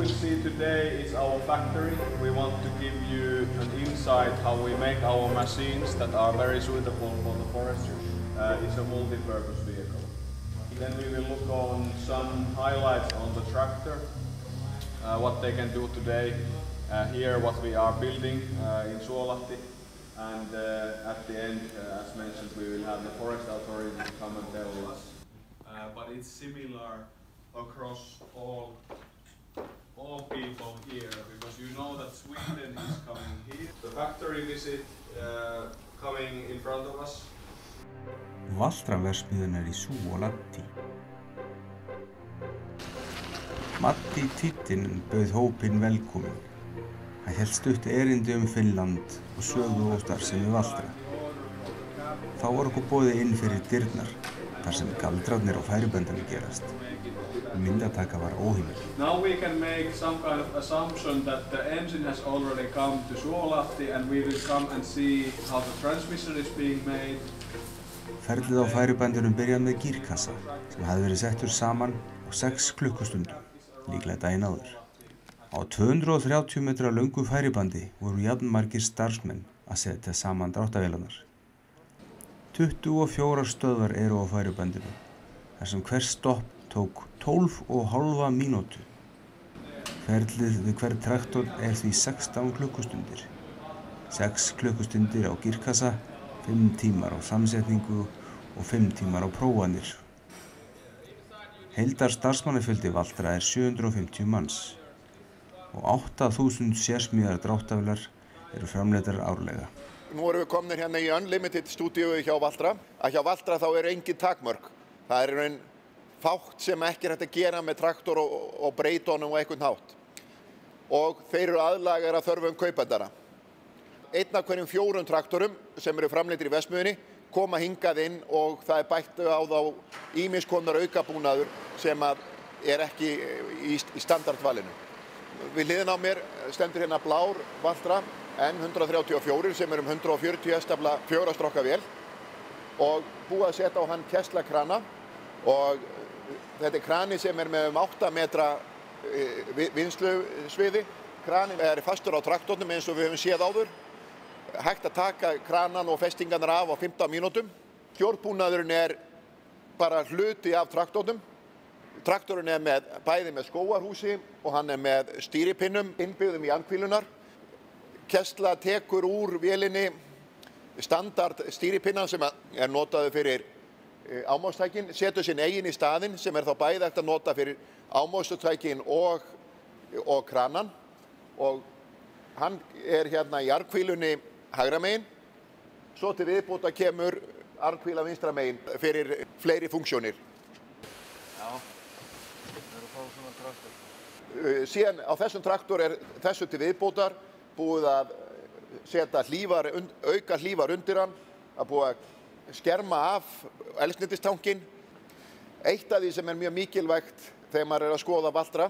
will see today is our factory. We want to give you an insight how we make our machines that are very suitable for the forestry. It's a multi-purpose vehicle. Then we will look on some highlights on the tractor, what they can do today. Here what we are building in Suolahti, and at the end, as mentioned, we will have the forest authority come and tell us. But it's similar across all people here, because you know that Sweden is coming here. The factory visit coming in front of us. Valtra verksmiðjurnar í Suolahti. Matti Tittin bauð hópinn velkominn. Hann hélt stutt erindi Finnland og sögu og starfsemi Valtra. Þá var okkur boðið inn fyrir dyrnar, þar sem galdrarnir og færiböndunum gerast. Myndataka var óheimil. Now we can make some kind of assumption that the engine has already come to Suolahti and we will come and see how the transmission is being made. Ferlið á færiböndunum byrjaði með gírkassa sem hafði verið settur saman á 6 klukkustundum, líklega daginn áður. Á 230 metra löngu færibandi voru jafnmargir starfsmenn að setja saman dráttarvélarnar. 24 stöðvar eru á færibandinu, þar sem hver stopp tók 12,5 mínútu. Ferlið við hver traktor því 16 klukkustundir. 6 klukkustundir á gírkassa, 5 tímar á samsetningu og 5 tímar á prófanir. Heildar starfsmannafjöldi Valtra 750 manns og 8.000 sérsmíðar dráttarvélar eru framleiddar árlega. Nú erum við komnir hérna í Unlimited stúdíói hjá Valtra. Hjá Valtra þá engin takmörk. Það í raun fátt sem ekki hægt að gera með traktor og breyta honum á einhvern hátt. Og þeir eru aðlagaðir að þörfum kaupandara. Einn af hverjum 4 traktorum sem eru framleiddir í verksmiðjunni koma hingað inn og það bætt á þá ýmiss konar aukabúnaður sem ekki í standardvalinu. Við hliðina á mér stendur hérna blár Valtra N134 sem er 140 hestafla 4 strokka vél og búið að setja á hann KESLA krana, og þetta krani sem er með 8 metra vinnslusviði. Kranin fastur á traktornum eins og við höfum séð áður. Hægt að taka kranan og festingarnar af á 15 mínútum. Stjórnbúnaðurinn bara hluti af traktornum. Traktorinn bæði með skógarhúsi og hann með stýripinnum innbyggðum í andhvílunar. KESLA tekur úr vélinni standard stýripinnan sem notaður fyrir ámóðstækin, setur sinn eigin í staðinn sem þá bæði hægt að nota fyrir ámóðstækin og kranan, og hann hérna í armhvílunni hægra megin. Svo til viðbótar kemur armhvíla vinstra megin fyrir fleiri funksjónir. Já, það eru að fá svona traktor. Síðan á þessum traktor þessu til viðbótar búið að setja auka hlífar undir hann, að búið að skerma af eldsneytistankinn. Eitt af því sem mjög mikilvægt þegar maður að skoða Valtra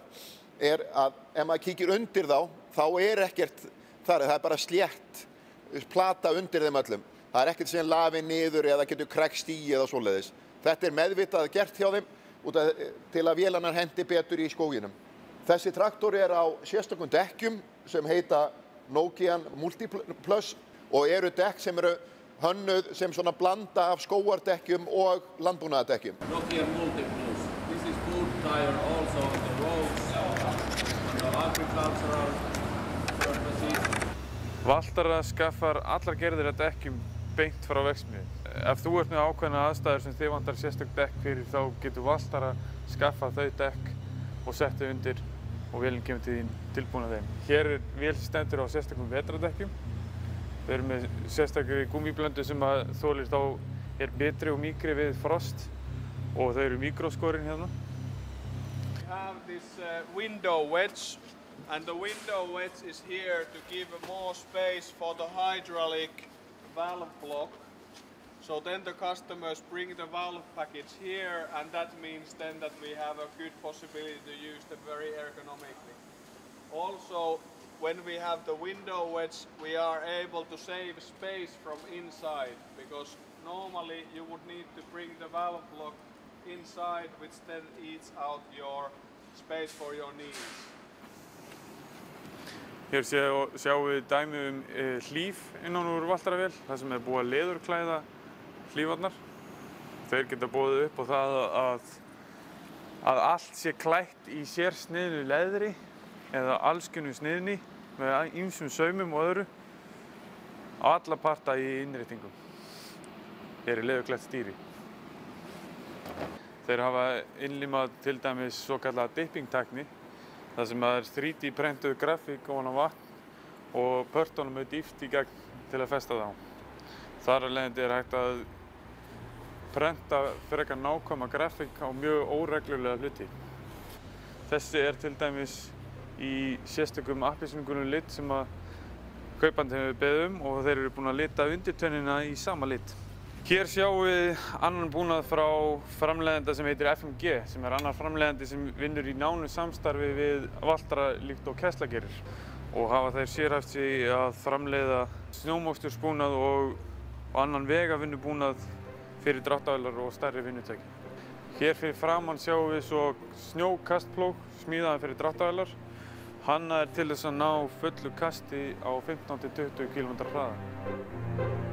að ef maður kíkir undir þá ekkert þar, það bara slétt plata undir þeim öllum. Það ekkert sem lafið niður eða getur krækst í eða svoleiðis. Þetta meðvitað gert hjá þeim til að vélarnar hendi betur í skóginum. Þessi traktor á sérstökum dekkjum sem heita Nokian Multiplus og eru dekk sem eru hönnuð sem svona blanda af skógardekkjum og landbúnaðardekkjum. Nokian Multiplus. This is good tire also on the roads and the agricultural purposes. Valtra skaffar allar gerðir af dekkjum beint frá verksmiðju. Ef þú ert með ákveðna aðstæður sem þið vantar sérstök dekk fyrir, þá getur Valtra skaffað þau dekk og sett þau undir og vélinn kemur til þín tilbúin að þeim. Hér vél stendur á sérstökum vetrardekkjum. Þau eru með sérstakri gúmmíblöndu sem þolir þá betri og mýkri við frost, og þau eru mikróskorin hérna. We have this window wedge, and the window wedge is here to give more space for the hydraulic valve block. So then the customers bring the valve package here, and that means then that we have a good possibility to use them very ergonomically. Also, when we have the window wedge, we are able to save space from inside, because normally you would need to bring the valve block inside, which then eats out your space for your knees. Hér sjáum við dæmi hlíf innan úr Valtravél, þar sem búið að leðurklæða hlífarnar. Þeir geta boðið upp á það að allt sé klætt í sérsniðnu leðri eða allskunnu sniðni með ýmsum saumum og öðru á alla parta í innréttingum. Hér leðurklætt stýri. Þeir hafa innlimað til dæmis svokallaða dipping-tækni, þar sem er 3D prentuð grafík ofan á vatn og pörtunum dýft í gegn til að festa þá. Þar af leiðandi hægt að prenta frekar nákvæma grafík á mjög óreglulega hluti. Þessi til dæmis í sérstökum appelsínugulum lit sem kaupandi hefur beðið og þeir eru búin að lita undirtönnina í sama lit. Hér sjáum við annan búnað frá framleiðanda sem heitir FMG, sem annar framleiðandi sem vinnur í nánu samstarfi við Valtra líkt og KESLA gerir. Og hafa þeir sérhæft sig að framleiða snjómokstursbúnað og annan vegavinnubúnað fyrir dráttarvélar og stærri vinnutæki. Hér fyrir framann sjáum við svo snjókastplóg smíðaðan fyrir dráttarvélar. Hannaður til þess að ná fullu kasti á 15–20 km hraða.